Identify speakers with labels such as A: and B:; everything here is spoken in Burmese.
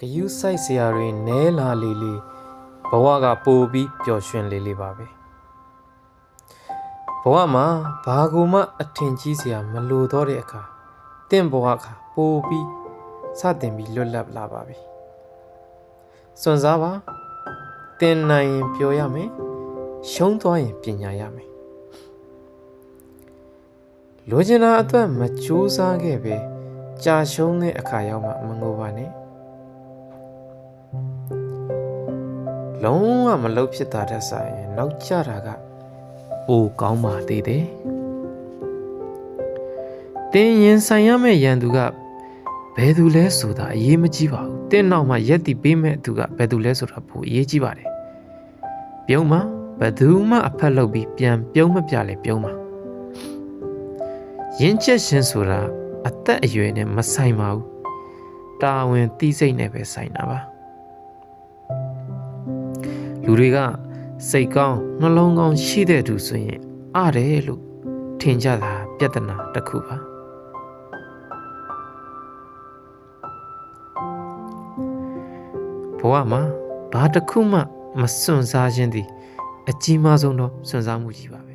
A: ဂယုစိုက်စရာတွေနဲလာလေလေဘဝကပိုပြီးပျော်ရွှင်လေလေပါပဲဘဝမှာဘာကူမှအထင်ကြီးစရာမလိုတော့တဲ့အခါတင့်ဘဝကပိုပြီးစတင်ပြီးလွတ်လပ်လာပါပြီစွန့်စားပါတင်နိုင်ရင်ပြောရမယ်ရှုံးသွားရင်ပညာရမယ်လိုချင်တာအတွက်မကြိုးစားခဲ့ပဲကြာရှုံးတဲ့အခါရောက်မှမငိုပါနဲ့လုံးဝမလုပ်ဖြစ်တာတဲ့ဆိုင်နောက်ကျတာကပိုကောင်းပါသေးတယ်တင်းရင်ဆိုင်ရမယ့်ရန်သူကဘယ်သူလဲဆိုတာအရေးမကြီးပါဘူးတင်းနောက်မှာရက်တီပေးမဲ့သူကဘယ်သူလဲဆိုတာပိုအရေးကြီးပါတယ်ပြုံးမှာဘယ်သူမှအဖက်လုပ်ပြီးပြန်ပြုံးမပြလဲပြုံးမှာရင်းချက်ရှင်ဆိုတာအသက်အရွယ်နဲ့မဆိုင်ပါဘူးတာဝန်သိစိတ်နဲ့ပဲဆိုင်တာပါလူတွေကစိတ်ကောင်းနှလုံးကောင်းရှိတဲ့သူဆိုရင်အားတယ်လို့ထင်ကြတာပြဿနာတစ်ခုပါဘဝမှာဘာတစ်ခုမှမစွန့်စားခြင်းသည်အကြီးမားဆုံးသောစွန့်စားမှုကြီးပါ